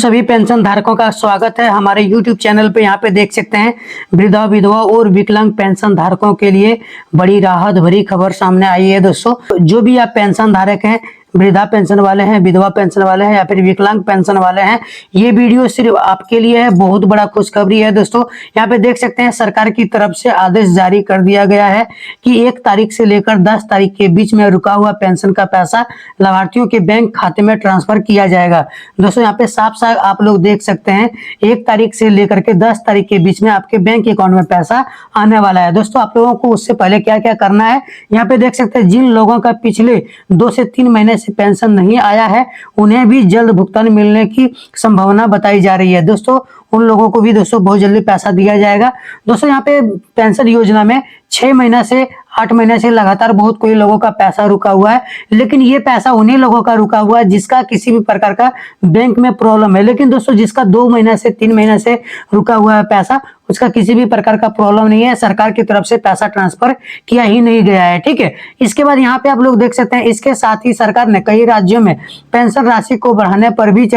सभी पेंशन धारकों का स्वागत है हमारे YouTube चैनल पे। यहाँ पे देख सकते हैं वृद्धा विधवा और विकलांग पेंशन धारकों के लिए बड़ी राहत भरी खबर सामने आई है। दोस्तों, जो भी आप पेंशन धारक हैं, वृद्धा पेंशन वाले हैं, विधवा पेंशन वाले हैं या फिर विकलांग पेंशन वाले हैं, ये वीडियो सिर्फ आपके लिए है। बहुत बड़ा खुशखबरी है दोस्तों। यहाँ पे देख सकते हैं सरकार की तरफ से आदेश जारी कर दिया गया है कि 1 तारीख से लेकर 10 तारीख के बीच में रुका हुआ पेंशन का पैसा लाभार्थियों के बैंक खाते में ट्रांसफर किया जाएगा। दोस्तों, यहाँ पे साफ साफ आप लोग देख सकते हैं 1 तारीख से लेकर के 10 तारीख के बीच में आपके बैंक अकाउंट में पैसा आने वाला है। दोस्तों, आप लोगों को उससे पहले क्या क्या करना है, यहाँ पे देख सकते हैं जिन लोगों का पिछले 2 से 3 महीने से पेंशन नहीं आया है, उन्हें भी जल्द भुगतान मिलने की संभावना बताई जा रही है। दोस्तों, उन लोगों को भी दोस्तों बहुत जल्दी पैसा दिया जाएगा। दोस्तों, यहाँ पे पेंशन योजना में 6 महीना से 8 महीने से लगातार बहुत कोई लोगों का पैसा रुका हुआ है, लेकिन ये पैसा उन्हीं लोगों का रुका हुआ है जिसका किसी भी प्रकार का बैंक में प्रॉब्लम है। लेकिन दोस्तों, जिसका 2 महीना से 3 महीने से रुका हुआ है पैसा, उसका किसी भी प्रकार का प्रॉब्लम नहीं है। सरकार की तरफ से पैसा ट्रांसफर किया ही नहीं गया है। ठीक है, इसके बाद यहाँ पे आप लोग देख सकते हैं, इसके साथ ही सरकार ने कई राज्यों में पेंशन राशि को बढ़ाने पर भी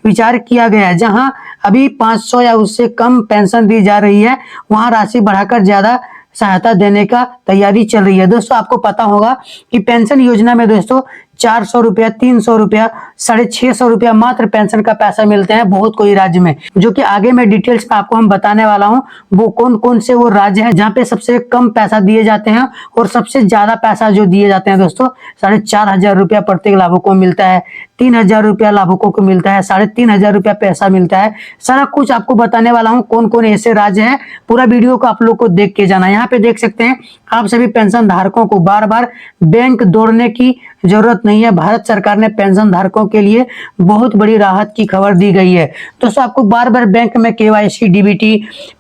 विचार किया गया है। जहां अभी 500 या उससे कम पेंशन दी जा रही है, वहां राशि बढ़ाकर ज्यादा सहायता देने का तैयारी चल रही है। दोस्तों, आपको पता होगा कि पेंशन योजना में दोस्तों 400 रुपया, 300 रुपया, 650 रुपया मात्र पेंशन का पैसा मिलते हैं बहुत कोई राज्य में, जो कि आगे में डिटेल्स में आपको हम बताने वाला हूं। वो कौन कौन से वो राज्य हैं जहां पे सबसे कम पैसा दिए जाते हैं और सबसे ज्यादा पैसा जो दिए जाते हैं दोस्तों 4,500 रुपया प्रत्येक लाभुक को मिलता है, 3,000 रुपया लाभुकों को मिलता है, 3,500 रुपया पैसा मिलता है। सारा कुछ आपको बताने वाला हूँ कौन कौन ऐसे राज्य हैं। पूरा वीडियो को आप लोग को देख के जाना। यहाँ पे देख सकते हैं आप सभी पेंशन धारकों को बार बार बैंक दौड़ने की जरूरत नहीं है। भारत सरकार ने पेंशन धारकों के लिए बहुत बड़ी राहत की खबर दी गई है। दोस्तों, आपको बार बार बैंक में KYC, DBT,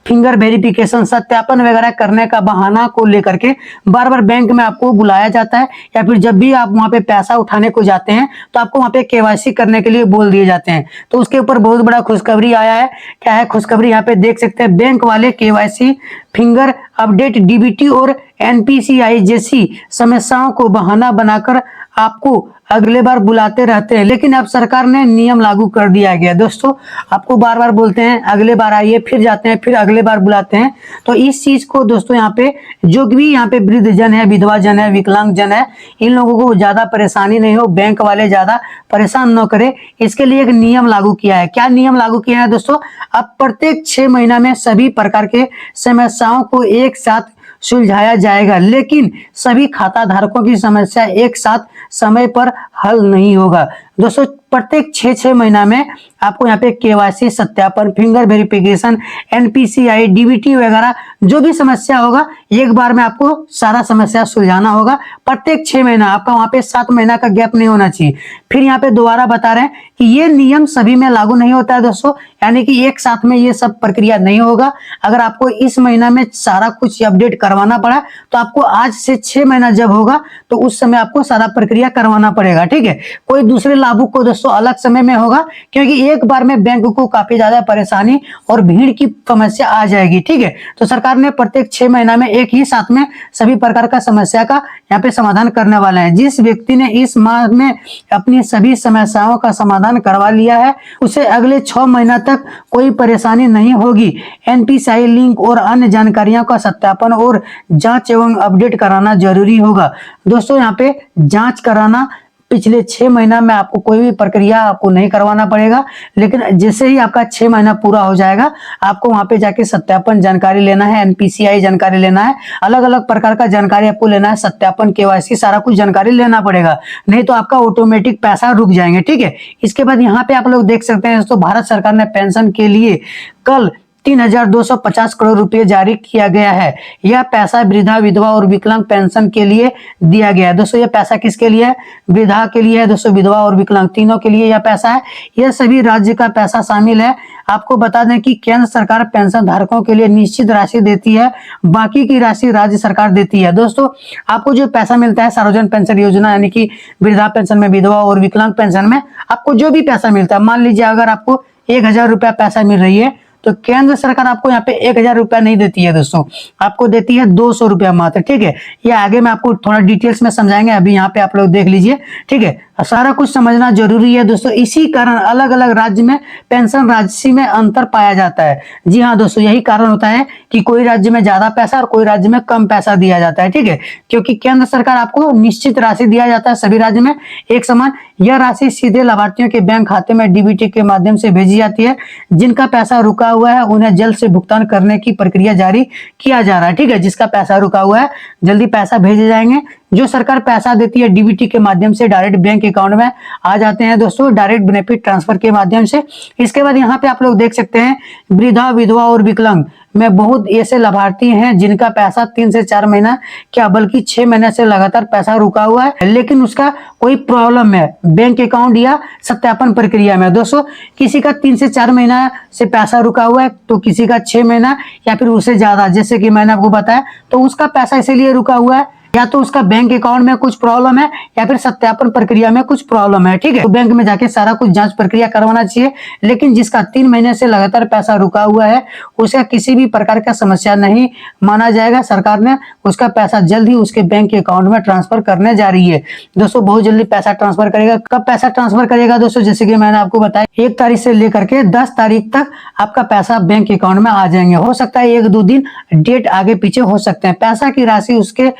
फिंगर वेरिफिकेशन, सत्यापन वगैरह करने का बहाना को लेकर के बार बार बैंक में आपको बुलाया जाता है, या फिर जब भी आप वहां पे पैसा उठाने को जाते हैं तो आपको वहां पे KYC करने के लिए बोल दिए जाते हैं। तो उसके ऊपर बहुत बड़ा खुशखबरी आया है। क्या है खुशखबरी, यहाँ पे देख सकते हैं बैंक वाले KYC, फिंगर अपडेट, DBT और NPCI जैसी समस्याओं को बहाना बनाकर आपको अगले बार बुलाते रहते हैं। लेकिन अब सरकार ने नियम लागू कर दिया गया। दोस्तों, आपको बार बार बोलते हैं अगले बार आइए, फिर जाते हैं, फिर अगले बार बुलाते हैं। तो इस चीज को दोस्तों यहाँ पे जो भी यहाँ पे वृद्ध जन है, विधवा जन है, विकलांग जन है, इन लोगों को ज्यादा परेशानी नहीं हो, बैंक वाले ज्यादा परेशान न करे, इसके लिए एक नियम लागू किया है। क्या नियम लागू किया है दोस्तों? अब प्रत्येक 6 महीना में सभी प्रकार के समस्याओं को एक साथ सुलझाया जाएगा, लेकिन सभी खाता धारकों की समस्या एक साथ समय पर हल नहीं होगा। दोस्तों, प्रत्येक 6 महीना में आपको यहाँ पे KYC, सत्यापन, फिंगर वेरिफिकेशन, NPCI, DBT वगैरह जो भी समस्या होगा, एक बार में आपको सारा समस्या सुलझाना होगा। प्रत्येक 6 महीना आपका वहां पे 7 महीना का गैप नहीं होना चाहिए। फिर यहाँ पे दोबारा बता रहे हैं कि ये नियम सभी में लागू नहीं होता है दोस्तों, यानी कि एक साथ में ये सब प्रक्रिया नहीं होगा। अगर आपको इस महीना में सारा कुछ अपडेट करवाना पड़ा तो आपको आज से 6 महीना जब होगा तो उस समय आपको सारा प्रक्रिया करवाना पड़ेगा। ठीक है, कोई दूसरे लाभुक को दोस्तों अलग समय में होगा, क्योंकि एक बार में बैंक को काफी ज्यादा परेशानी और भीड़ की समस्या आ जाएगी। ठीक है, तो सरकार ने प्रत्येक 6 महीना में एक ही साथ में सभी प्रकार का समस्या का यहाँ पे समाधान करने वाले हैं। जिस व्यक्ति ने इस माह में अपनी सभी समस्याओं का समाधान करवा लिया है, उसे अगले 6 महीना तक कोई परेशानी नहीं होगी। NPCI लिंक और अन्य जानकारियों का सत्यापन और जांच एवं अपडेट कराना जरूरी होगा। दोस्तों, यहाँ पे जांच कराना पिछले 6 महीना में आपको कोई भी प्रक्रिया आपको नहीं करवाना पड़ेगा, लेकिन जैसे ही आपका 6 महीना पूरा हो जाएगा, आपको वहां पे जाके सत्यापन जानकारी लेना है, NPCI जानकारी लेना है, अलग अलग प्रकार का जानकारी आपको लेना है, सत्यापन, KYC सारा कुछ जानकारी लेना पड़ेगा, नहीं तो आपका ऑटोमेटिक पैसा रुक जाएंगे। ठीक है, इसके बाद यहाँ पे आप लोग देख सकते हैं दोस्तों, भारत सरकार ने पेंशन के लिए कल 3,250 करोड़ रुपए जारी किया गया है। यह पैसा वृद्धा, विधवा और विकलांग पेंशन के लिए दिया गया है। दोस्तों, यह पैसा किसके लिए है? वृद्धा के लिए है दोस्तों, विधवा और विकलांग तीनों के लिए यह पैसा है। यह सभी राज्य का पैसा शामिल है। आपको बता दें कि केंद्र सरकार पेंशन धारकों के लिए निश्चित राशि देती है, बाकी की राशि राज्य सरकार देती है। दोस्तों, आपको जो पैसा मिलता है सार्वजनिक पेंशन योजना, यानी कि वृद्धा पेंशन में, विधवा और विकलांग पेंशन में आपको जो भी पैसा मिलता है, मान लीजिए अगर आपको 1,000 रुपया पैसा मिल रही है, तो केंद्र सरकार आपको यहाँ पे 1,000 रुपया नहीं देती है दोस्तों, आपको देती है 200 रुपया मात्र। ठीक है, ये आगे में आपको थोड़ा डिटेल्स में समझाएंगे, अभी यहाँ पे आप लोग देख लीजिए। ठीक है, सारा कुछ समझना जरूरी है दोस्तों। इसी कारण अलग अलग राज्य में पेंशन राशि में अंतर पाया जाता है। जी हाँ दोस्तों, यही कारण होता है कि कोई राज्य में ज्यादा पैसा और कोई राज्य में कम पैसा दिया जाता है, ठीक है। क्योंकि केंद्र सरकार आपको निश्चित राशि दिया जाता है सभी राज्य में एक समान। यह राशि सीधे लाभार्थियों के बैंक खाते में डीबीटी के माध्यम से भेजी जाती है। जिनका पैसा रुका हुआ है उन्हें जल्द से भुगतान करने की प्रक्रिया जारी किया जा रहा है, ठीक है। जिसका पैसा रुका हुआ है जल्दी पैसा भेजे जाएंगे। जो सरकार पैसा देती है डीबीटी के माध्यम से डायरेक्ट बैंक अकाउंट में आ जाते हैं दोस्तों, डायरेक्ट बेनिफिट ट्रांसफर के माध्यम से। इसके बाद यहाँ पे आप लोग देख सकते हैं वृद्धा, विधवा और विकलांग में बहुत ऐसे लाभार्थी हैं जिनका पैसा 3 से 4 महीना क्या बल्कि 6 महीने से लगातार पैसा रुका हुआ है, लेकिन उसका कोई प्रॉब्लम है बैंक अकाउंट या सत्यापन प्रक्रिया में। दोस्तों किसी का 3 से 4 महीना से पैसा रुका हुआ है, तो किसी का 6 महीना या फिर उससे ज्यादा, जैसे कि मैंने आपको बताया, तो उसका पैसा इसीलिए रुका हुआ है या तो उसका बैंक अकाउंट में कुछ प्रॉब्लम है या फिर सत्यापन प्रक्रिया में कुछ प्रॉब्लम है, ठीक है। तो बैंक में जाके सारा कुछ जांच प्रक्रिया करवाना चाहिए। लेकिन जिसका 3 महीने से लगातार पैसा रुका हुआ है उसका किसी भी प्रकार का समस्या नहीं माना जाएगा। सरकार ने उसका पैसा जल्द ही उसके बैंक अकाउंट में ट्रांसफर करने जा रही है दोस्तों, बहुत जल्दी पैसा ट्रांसफर करेगा। कब पैसा ट्रांसफर करेगा दोस्तों, जैसे कि मैंने आपको बताया 1 तारीख से लेकर के 10 तारीख तक आपका पैसा बैंक अकाउंट में आ जाएंगे। हो सकता है 1-2 दिन डेट आगे पीछे हो सकते हैं। पैसा की राशि उसके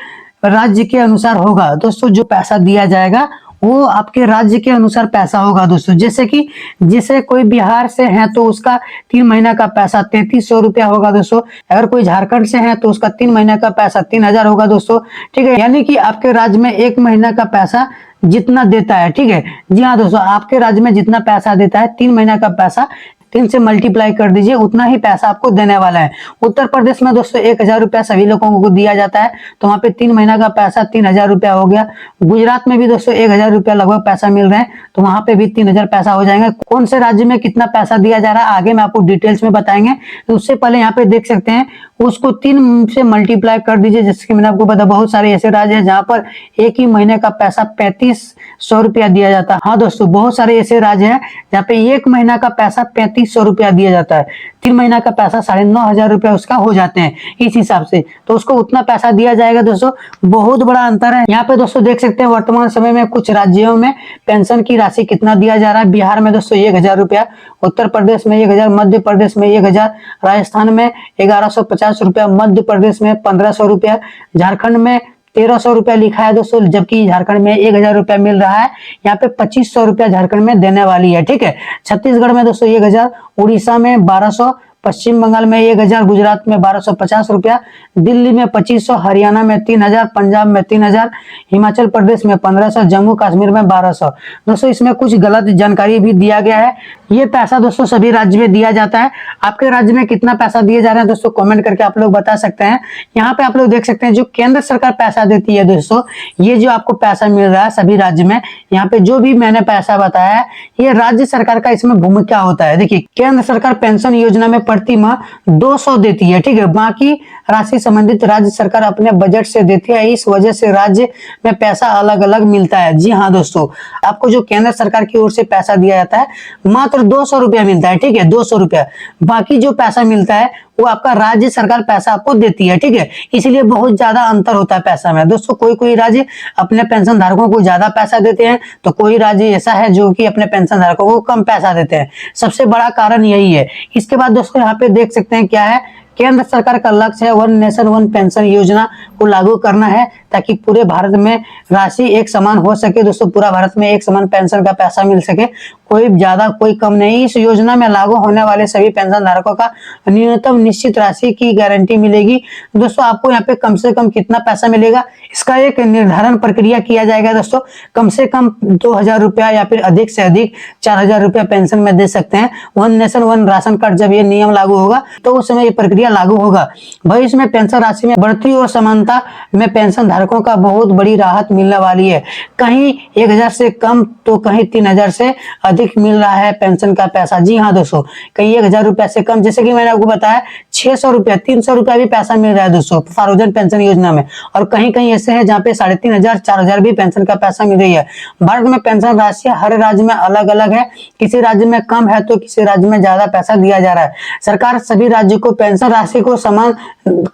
राज्य के अनुसार होगा दोस्तों। जो पैसा दिया जाएगा वो आपके राज्य के अनुसार पैसा होगा दोस्तों। जैसे कि जिसे कोई बिहार से है तो उसका 3 महीना का पैसा 3300 रुपया होगा दोस्तों। अगर कोई झारखंड से है तो उसका 3 महीना का पैसा 3000 होगा दोस्तों, ठीक है। यानी कि आपके राज्य में 1 महीना का पैसा जितना देता है, ठीक है। जी हाँ दोस्तों, आपके राज्य में जितना पैसा देता है 3 महीना का पैसा 3 से मल्टीप्लाई कर दीजिए, उतना ही पैसा आपको देने वाला है। उत्तर प्रदेश में दोस्तों 1000 रुपया सभी लोगों को दिया जाता है, तो वहां पे 3 महीना का पैसा 3000 रुपया हो गया। गुजरात में भी दोस्तों 1000 रुपया लगभग पैसा मिल रहा है, तो वहां पे भी 3000 पैसा हो जाएंगे। कौन से राज्य में कितना पैसा दिया जा रहा है आगे मैं आपको डिटेल्स में बताएंगे। तो उससे पहले यहाँ पे देख सकते हैं उसको 3 से मल्टीप्लाई कर दीजिए। जैसे कि मैंने आपको बताया बहुत सारे ऐसे राज्य हैं जहां पर एक ही महीने का पैसा 3500 रुपया दिया जाता है। हाँ दोस्तों, बहुत सारे ऐसे राज्य हैं जहाँ पे 1 महीना का पैसा 3500 रुपया दिया जाता है। 3 महीना का पैसा 9500 रुपया उसका हो जाते हैं इस हिसाब से, तो उसको उतना पैसा दिया जाएगा दोस्तों। बहुत बड़ा अंतर है। यहाँ पे दोस्तों देख सकते हैं वर्तमान समय में कुछ राज्यों में पेंशन की राशि कितना दिया जा रहा है। बिहार में दोस्तों 1000 रुपया, उत्तर प्रदेश में 1000, मध्य प्रदेश में 1000, राजस्थान में 1150 रुपया, मध्य प्रदेश में 1500 रुपया, झारखंड में 1300 रुपया लिखा है दोस्तों, जबकि झारखंड में 1000 रुपया मिल रहा है। यहाँ पे 2500 रुपया झारखंड में देने वाली है, ठीक है। छत्तीसगढ़ में दोस्तों 1000, उड़ीसा में 1200, पश्चिम बंगाल में 1000, गुजरात में 1250 रुपया, दिल्ली में 2500, हरियाणा में 3000, पंजाब में 3000, हिमाचल प्रदेश में 1500, जम्मू कश्मीर में 1200। दोस्तों इसमें कुछ गलत जानकारी भी दिया गया है। ये पैसा दोस्तों सभी राज्य में दिया जाता है। आपके राज्य में कितना पैसा दिए जा रहा है दोस्तों कमेंट करके आप लोग बता सकते हैं। यहाँ पे आप लोग देख सकते हैं जो केंद्र सरकार पैसा देती है दोस्तों, ये जो आपको पैसा मिल रहा है सभी राज्य में, यहाँ पे जो भी मैंने पैसा बताया है ये राज्य सरकार का इसमें भूमिका होता है। देखिए केंद्र सरकार पेंशन योजना में प्रति माह 200 देती है, ठीक है। बाकी राशि संबंधित राज्य सरकार अपने बजट से देती है। इस वजह से राज्य में पैसा अलग अलग मिलता है। जी हाँ दोस्तों, आपको जो केंद्र सरकार की ओर से पैसा दिया जाता है मात्र 200 रुपया मिलता है, ठीक है, 200 रुपया। बाकी जो पैसा मिलता है वो आपका राज्य सरकार पैसा आपको देती है, ठीक है। इसलिए बहुत ज्यादा अंतर होता है पैसा में दोस्तों। कोई कोई राज्य अपने पेंशन धारकों को ज्यादा पैसा देते हैं, तो कोई राज्य ऐसा है जो कि अपने पेंशन धारकों को कम पैसा देते हैं। सबसे बड़ा कारण यही है। इसके बाद दोस्तों यहाँ पे देख सकते हैं क्या है, केंद्र सरकार का लक्ष्य है वन नेशन वन पेंशन योजना को लागू करना है, ताकि पूरे भारत में राशि एक समान हो सके दोस्तों। पूरा भारत में एक समान पेंशन का पैसा मिल सके, कोई ज्यादा कोई कम नहीं। इस योजना में लागू होने वाले सभी पेंशन धारकों का न्यूनतम निश्चित राशि की गारंटी मिलेगी दोस्तों। आपको यहाँ पे कम से कम कितना पैसा मिलेगा इसका एक निर्धारण प्रक्रिया किया जाएगा दोस्तों। कम से कम 2000 रुपया या फिर अधिक से अधिक 4000 रुपया पेंशन में दे सकते हैं। One nation one ration card जब ये नियम लागू होगा तो उस समय ये प्रक्रिया लागू होगा। भविष्य में पेंशन राशि में बढ़ोतरी और समानता में पेंशन धारकों का बहुत बड़ी राहत मिलने वाली है। कहीं 1000 से कम तो कहीं 3000 से अधिक मिल रहा है पेंशन का पैसा। जी हाँ दोस्तों, कहीं 1000 रुपया से कम, जैसे कि मैंने आपको बताया 600 रुपया 300 रुपया भी पैसा मिल रहा है दोस्तों सार्वजनिक पेंशन योजना में। और कहीं कहीं ऐसे है जहाँ पे 3500 4000 भी पेंशन का पैसा मिल रही है। भारत में पेंशन राशि हर राज्य में अलग अलग है, किसी राज्य में कम है तो किसी राज्य में ज्यादा पैसा दिया जा रहा है। सरकार सभी राज्यों को पेंशन राशि को समान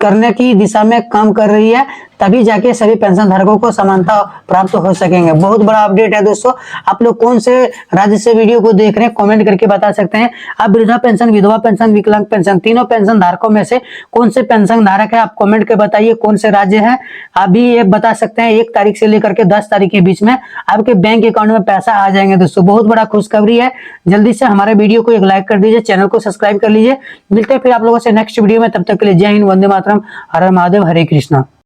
करने की दिशा में काम कर रही है, तभी जाके सभी पेंशन धारकों को समानता प्राप्त हो सकेंगे। बहुत बड़ा अपडेट है दोस्तों। आप लोग कौन से राज्य से वीडियो को देख रहे हैं कमेंट करके बता सकते हैं। आप वृद्धा पेंशन, विधवा पेंशन, विकलांग पेंशन, तीनों पेंशन धारकों में से कौन से पेंशन धारक है, आप कमेंट के बताइए कौन से राज्य है। अभी ये बता सकते हैं 1 तारीख से लेकर के 10 तारीख के बीच में आपके बैंक अकाउंट में पैसा आ जाएंगे दोस्तों। बहुत बड़ा खुशखबरी है। जल्दी से हमारे वीडियो को एक लाइक कर दीजिए, चैनल को सब्सक्राइब कर लीजिए। मिलते हैं फिर आप लोगों से नेक्स्ट वीडियो में। तब तक के लिए जय हिंद, वंदे मातरम, हर हर महादेव, हरे कृष्णा।